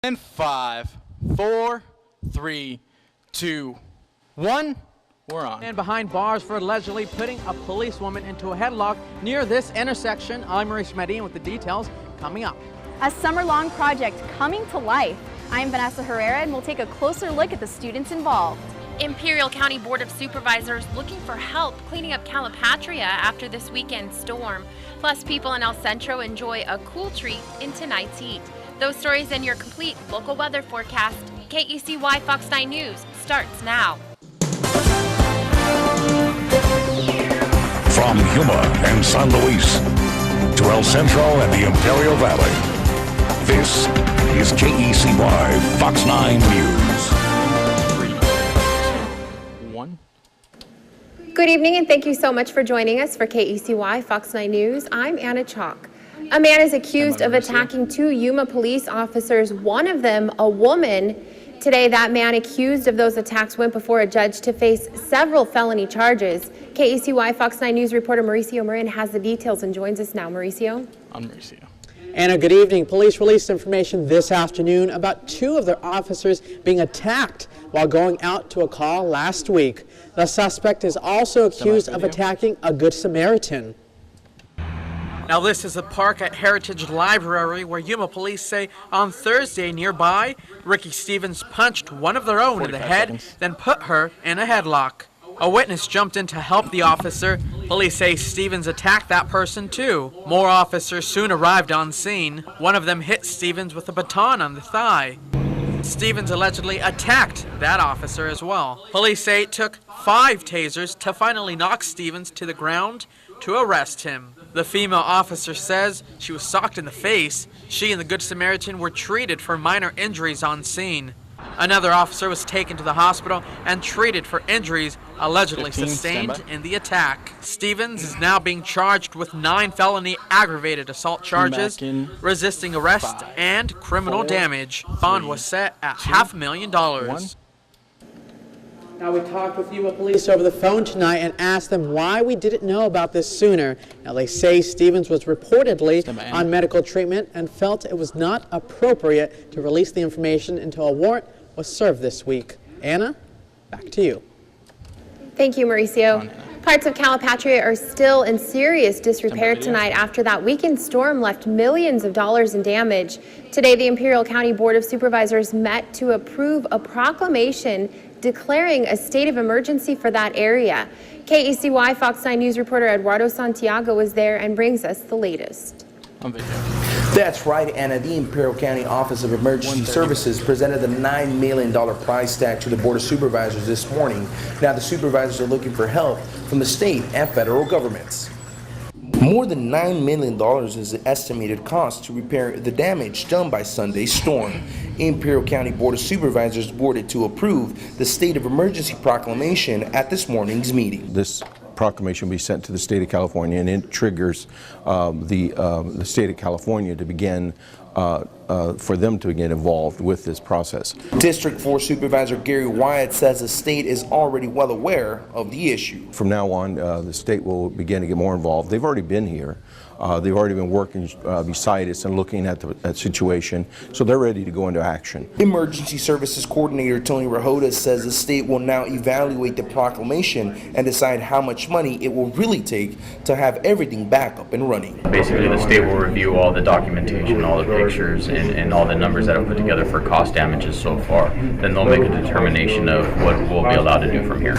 And 5, 4, 3, 2, 1. We're on. And behind bars for allegedly putting a policewoman into a headlock near this intersection. I'm Maurice Medina with the details coming up. A summer-long project coming to life. I'm Vanessa Herrera, and we'll take a closer look at the students involved. Imperial County Board of Supervisors looking for help cleaning up Calipatria after this weekend's storm. Plus, people in El Centro enjoy a cool treat in tonight's heat. Those stories and your complete local weather forecast. KECY Fox 9 News starts now. From Yuma and San Luis to El Centro and the Imperial Valley, this is KECY Fox 9 News. 3, 2, 1. Good evening, and thank you so much for joining us for KECY Fox 9 News. I'm Anna Chalk. A man is accused of attacking 2 Yuma police officers, one of them a woman. Today, that man accused of those attacks went before a judge to face several felony charges. KECY Fox 9 News reporter Mauricio Marin has the details and joins us now. Mauricio? I'm Mauricio. Anna, good evening. Police released information this afternoon about 2 of their officers being attacked while going out to a call last week. The suspect is also accused of attacking a Good Samaritan. Now this is a park at Heritage Library where Yuma police say on Thursday nearby, Ricky Stevens punched one of their own in the head, then put her in a headlock. A witness jumped in to help the officer. Police say Stevens attacked that person too. More officers soon arrived on scene. One of them hit Stevens with a baton on the thigh. Stevens allegedly attacked that officer as well. Police say it took 5 tasers to finally knock Stevens to the ground to arrest him. The female officer says she was socked in the face. She and the Good Samaritan were treated for minor injuries on scene. Another officer was taken to the hospital and treated for injuries allegedly sustained in the attack. Stevens is now being charged with 9 felony aggravated assault charges, resisting arrest, and criminal damage. Bond was set at $500,000. Now, we talked with Yuma police over the phone tonight and asked them why we didn't know about this sooner. Now, they say Stevens was reportedly on medical treatment and felt it was not appropriate to release the information until a warrant was served this week. Anna, back to you. Thank you, Mauricio. Parts of Calipatria are still in serious disrepair tonight after that weekend storm left millions of dollars in damage. Today, the Imperial County Board of Supervisors met to approve a proclamation declaring a state of emergency for that area. KECY Fox 9 News reporter Eduardo Santiago was there and brings us the latest. That's right, Anna. The Imperial County Office of Emergency Services presented the $9 million prize tag to the Board of Supervisors this morning. Now the supervisors are looking for help from the state and federal governments. More than $9 million is the estimated cost to repair the damage done by Sunday's storm. Imperial County Board of Supervisors voted to approve the state of emergency proclamation at this morning's meeting. This proclamation will be sent to the state of California, and it triggers the state of California to begin for them to get involved with this process. District 4 Supervisor Gary Wyatt says the state is already well aware of the issue. From now on, the state will begin to get more involved. They've already been here. They've already been working beside us and looking at the situation, so they're ready to go into action. Emergency Services Coordinator Tony Rahoda says the state will now evaluate the proclamation and decide how much money it will really take to have everything back up and running. Basically, the state will review all the documentation, all the pictures, and all the numbers that I've put together for cost damages so far. Then they'll make a determination of what we'll be allowed to do from here.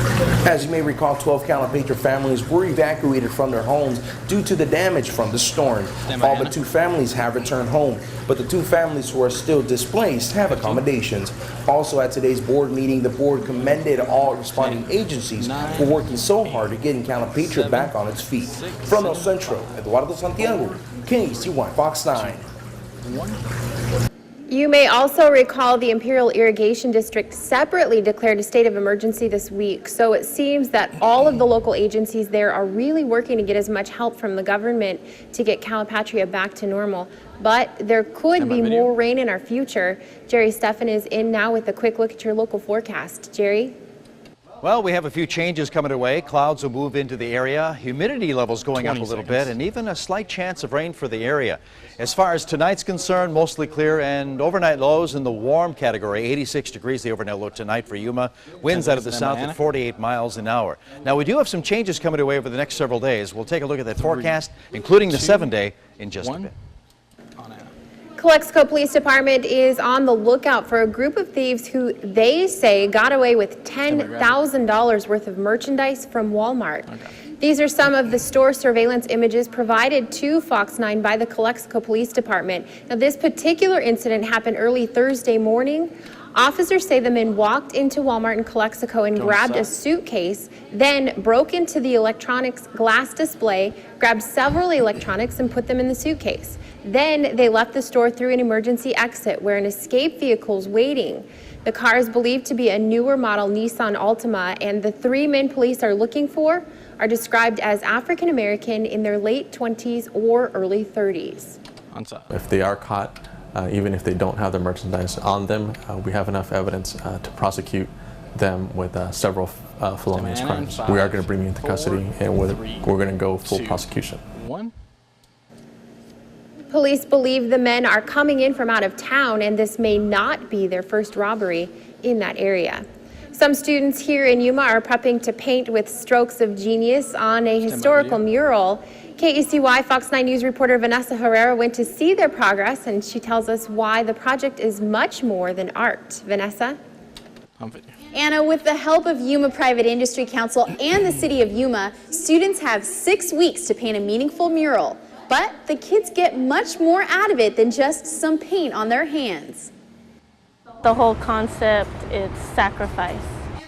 As you may recall, 12 Calipatria families were evacuated from their homes due to the damage from the storm. All but 2 families have returned home, but the 2 families who are still displaced have accommodations. Also at today's board meeting, the board commended all responding agencies for working so hard at getting Calipatria back on its feet. From El Centro, Eduardo Santiago, KECY Fox 9. You may also recall the Imperial Irrigation District separately declared a state of emergency this week, so it seems that all of the local agencies there are really working to get as much help from the government to get Calipatria back to normal. But there could be more rain in our future. Jerry Stephan is in now with a quick look at your local forecast. Jerry? Well, we have a few changes coming our way. Clouds will move into the area, humidity levels going up a little bit, and even a slight chance of rain for the area. As far as tonight's concerned, mostly clear, and overnight lows in the warm category. 86 degrees the overnight low tonight for Yuma. Winds out of the south at 48 miles an hour. Now, we do have some changes coming our way over the next several days. We'll take a look at that forecast, including the 7-day, in just a bit. Calexico Police Department is on the lookout for a group of thieves who they say got away with $10,000 worth of merchandise from Walmart. These are some of the store surveillance images provided to Fox 9 by the Calexico Police Department. Now, this particular incident happened early Thursday morning. Officers say the men walked into Walmart in Calexico and grabbed a suitcase, then broke into the electronics glass display, grabbed several electronics and put them in the suitcase. Then they left the store through an emergency exit where an escape vehicle is waiting. The car is believed to be a newer model Nissan Altima, and the 3 men police are looking for are described as African American in their late 20s or early 30s. If they are caught, even if they don't have the merchandise on them, we have enough evidence to prosecute them with several felonious crimes. We are going to bring you into custody, and we're going to go full prosecution. Police believe the men are coming in from out of town, and this may not be their first robbery in that area. Some students here in Yuma are prepping to paint with strokes of genius on a historical mural. KECY Fox 9 News reporter Vanessa Herrera went to see their progress, and she tells us why the project is much more than art. Vanessa? Anna, with the help of Yuma Private Industry Council and the City of Yuma, students have 6 weeks to paint a meaningful mural. But the kids get much more out of it than just some paint on their hands. The whole concept is sacrifice.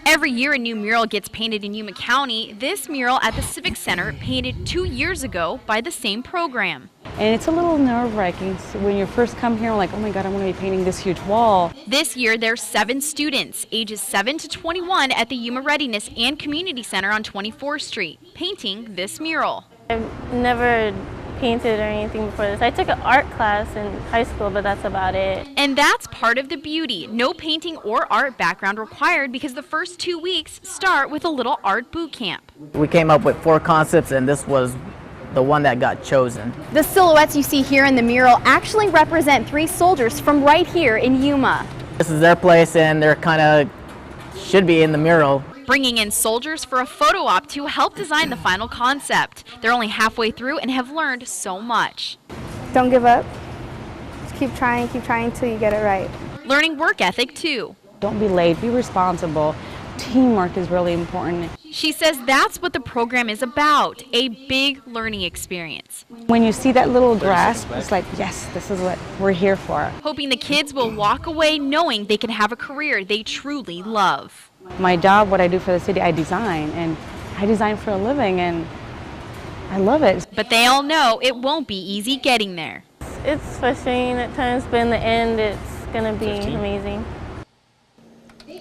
Every year a new mural gets painted in Yuma County. This mural at the Civic Center painted 2 years ago by the same program. And it's a little nerve-wracking. So when you first come here, I'm like, oh my God, I'm going to be painting this huge wall. This year there's 7 students, ages 7 to 21 at the Yuma Readiness and Community Center on 24th Street, painting this mural. I've never painted or anything before this. I took an art class in high school, but that's about it. And that's part of the beauty. No painting or art background required because the first 2 weeks start with a little art boot camp. We came up with 4 concepts, and this was the one that got chosen. The silhouettes you see here in the mural actually represent 3 soldiers from right here in Yuma. This is their place, and they're kind of should be in the mural. Bringing in soldiers for a photo op to help design the final concept. They're only halfway through and have learned so much. Don't give up. Just keep trying till you get it right. Learning work ethic too. Don't be late, be responsible. Teamwork is really important. She says that's what the program is about, a big learning experience. When you see that little grass, it's like, yes, this is what we're here for. Hoping the kids will walk away knowing they can have a career they truly love. My job, what I do for the city, I design, and I design for a living, and I love it. But they all know it won't be easy getting there. It's frustrating at times, but in the end, it's going to be amazing.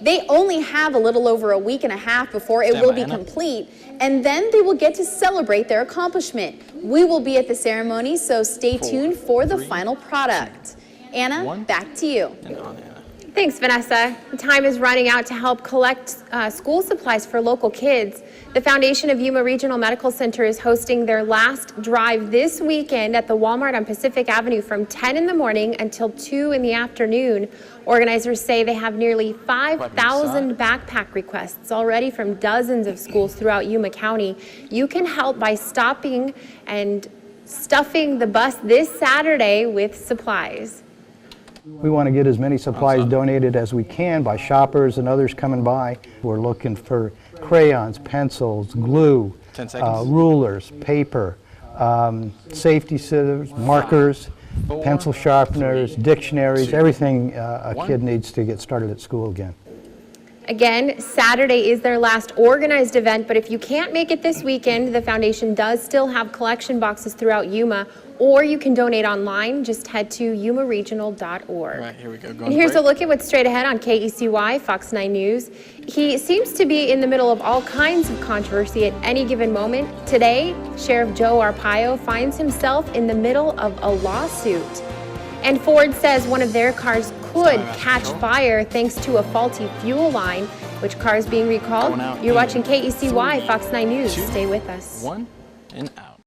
They only have a little over a week and a half before it will be complete, and then they will get to celebrate their accomplishment. We will be at the ceremony, so stay tuned for the final product. Anna, back to you. Thanks, Vanessa. Time is running out to help collect school supplies for local kids. The Foundation of Yuma Regional Medical Center is hosting their last drive this weekend at the Walmart on Pacific Avenue from 10 in the morning until 2 in the afternoon. Organizers say they have nearly 5,000 backpack requests already from dozens of schools throughout Yuma County. You can help by stopping and stuffing the bus this Saturday with supplies. We want to get as many supplies donated as we can by shoppers and others coming by. We're looking for crayons, pencils, glue, rulers, paper, safety scissors, markers, pencil sharpeners, dictionaries, everything a kid needs to get started at school again. Again, Saturday is their last organized event, but if you can't make it this weekend, the foundation does still have collection boxes throughout Yuma, or you can donate online. Just head to yumaregional.org. Right, here we go. And here's a look at what's straight ahead on KECY, Fox 9 News. He seems to be in the middle of all kinds of controversy at any given moment. Today, Sheriff Joe Arpaio finds himself in the middle of a lawsuit. And Ford says one of their cars could catch fire thanks to a faulty fuel line. Which car is being recalled? You're watching KECY, Fox 9 News. Stay with us. 1 and out.